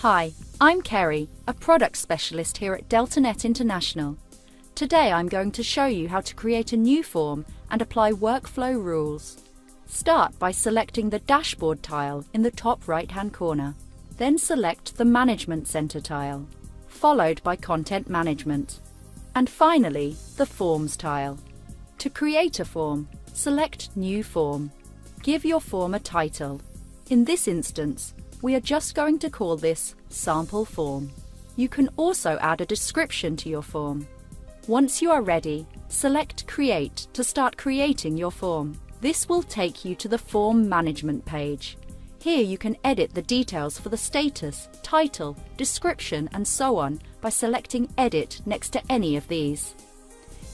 Hi, I'm Kerry, a product specialist here at DeltaNet International. Today I'm going to show you how to create a new form and apply workflow rules. Start by selecting the Dashboard tile in the top right-hand corner. Then select the Management Center tile, followed by Content Management. And finally, the Forms tile. To create a form, select New Form. Give your form a title. In this instance, we are just going to call this Sample Form. You can also add a description to your form. Once you are ready, select Create to start creating your form. This will take you to the Form Management page. Here you can edit the details for the status, title, description, and so on by selecting Edit next to any of these.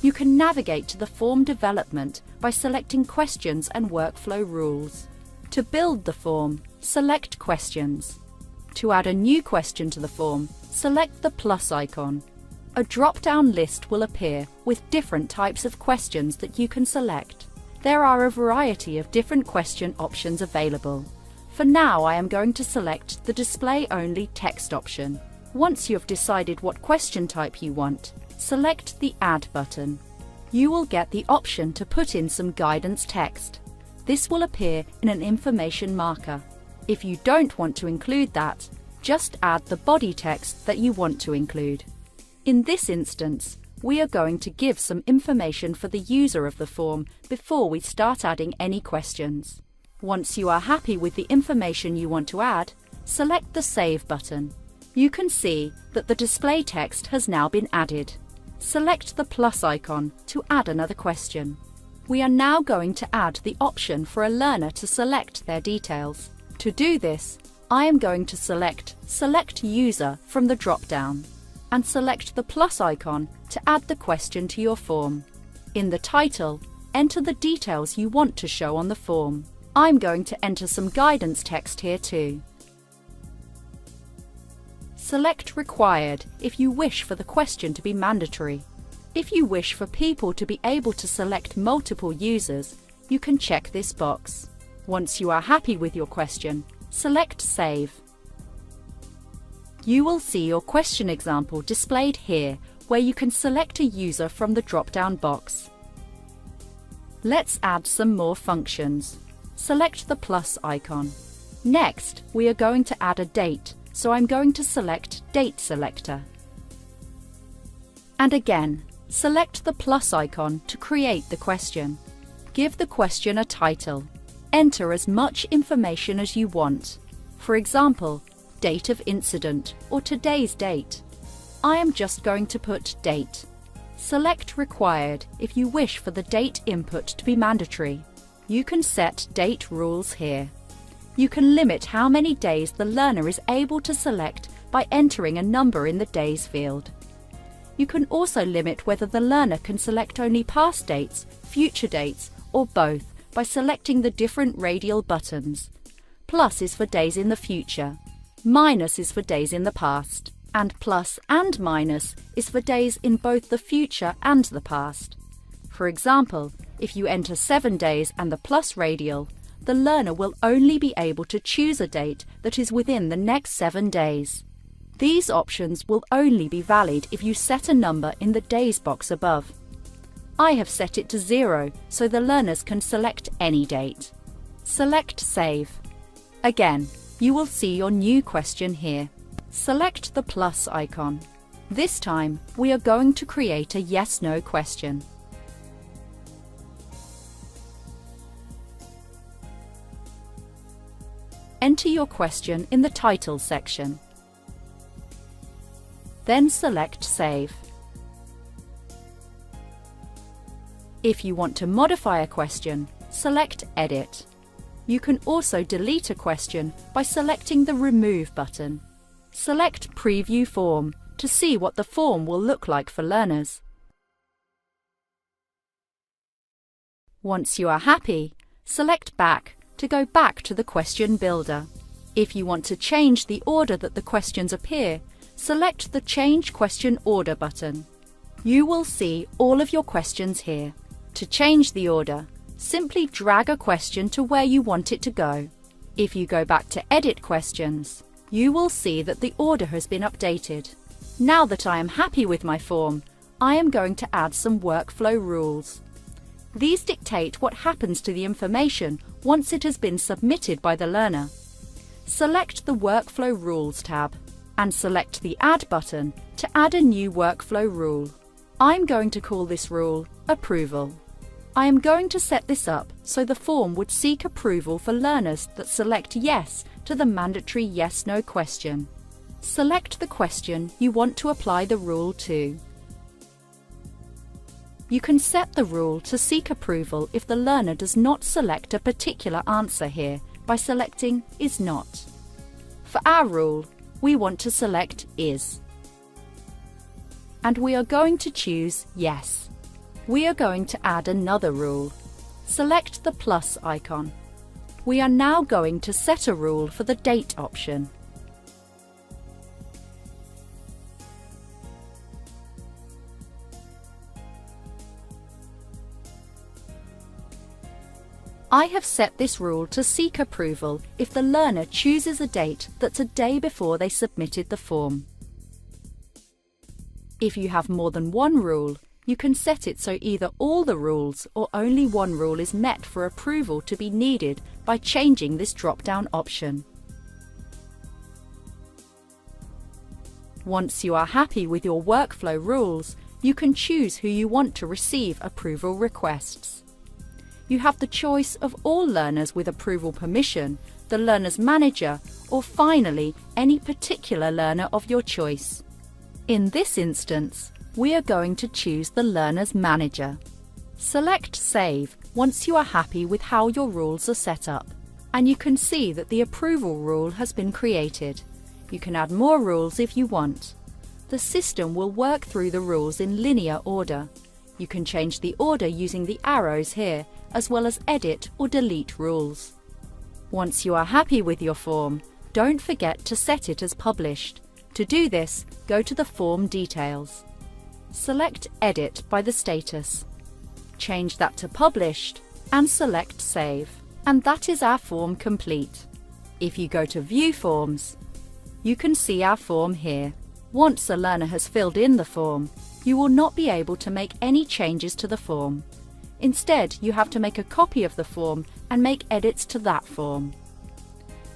You can navigate to the form development by selecting Questions and Workflow Rules. To build the form, select Questions. To add a new question to the form, select the plus icon. A drop-down list will appear with different types of questions that you can select. There are a variety of different question options available. For now, I am going to select the Display-Only Text option. Once you have decided what question type you want, select the Add button. You will get the option to put in some guidance text. This will appear in an information marker. If you don't want to include that, just add the body text that you want to include. In this instance, we are going to give some information for the user of the form before we start adding any questions. Once you are happy with the information you want to add, select the Save button. You can see that the display text has now been added. Select the plus icon to add another question. We are now going to add the option for a learner to select their details. To do this, I am going to select Select User from the drop-down and select the plus icon to add the question to your form. In the title, enter the details you want to show on the form. I'm going to enter some guidance text here too. Select Required if you wish for the question to be mandatory. If you wish for people to be able to select multiple users, you can check this box. Once you are happy with your question, select Save. You will see your question example displayed here, where you can select a user from the drop-down box. Let's add some more functions. Select the plus icon. Next, we are going to add a date, so I'm going to select Date Selector. And again, select the plus icon to create the question. Give the question a title. Enter as much information as you want. For example, date of incident or today's date. I am just going to put date. Select Required if you wish for the date input to be mandatory. You can set date rules here. You can limit how many days the learner is able to select by entering a number in the days field. You can also limit whether the learner can select only past dates, future dates, or both by selecting the different radial buttons. Plus is for days in the future, minus is for days in the past, and plus and minus is for days in both the future and the past. For example, if you enter 7 days and the plus radial, the learner will only be able to choose a date that is within the next 7 days. These options will only be valid if you set a number in the days box above. I have set it to 0 so the learners can select any date. Select Save. Again, you will see your new question here. Select the plus icon. This time, we are going to create a yes/no question. Enter your question in the title section. Then select Save. If you want to modify a question, select Edit. You can also delete a question by selecting the Remove button. Select Preview Form to see what the form will look like for learners. Once you are happy, select Back to go back to the question builder. If you want to change the order that the questions appear, select the Change Question Order button. You will see all of your questions here. To change the order, simply drag a question to where you want it to go. If you go back to Edit Questions, you will see that the order has been updated. Now that I am happy with my form, I am going to add some workflow rules. These dictate what happens to the information once it has been submitted by the learner. Select the Workflow Rules tab and select the Add button to add a new workflow rule. I'm going to call this rule Approval. I am going to set this up so the form would seek approval for learners that select Yes to the mandatory Yes/No question. Select the question you want to apply the rule to. You can set the rule to seek approval if the learner does not select a particular answer here by selecting Is Not. For our rule, we want to select Is. And we are going to choose Yes. We are going to add another rule. Select the plus icon. We are now going to set a rule for the Date option. I have set this rule to seek approval if the learner chooses a date that's a day before they submitted the form. If you have more than one rule, you can set it so either all the rules or only one rule is met for approval to be needed by changing this drop-down option. Once you are happy with your workflow rules, you can choose who you want to receive approval requests. You have the choice of all learners with approval permission, the learner's manager, or finally, any particular learner of your choice. In this instance, we are going to choose the learner's manager. Select Save once you are happy with how your rules are set up, and you can see that the approval rule has been created. You can add more rules if you want. The system will work through the rules in linear order. You can change the order using the arrows here, as well as edit or delete rules. Once you are happy with your form, don't forget to set it as published. To do this, go to the form details. Select Edit by the status. Change that to Published and select Save. And that is our form complete. If you go to View Forms, you can see our form here. Once a learner has filled in the form, you will not be able to make any changes to the form. Instead, you have to make a copy of the form and make edits to that form.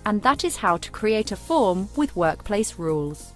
And that is how to create a form with workplace rules.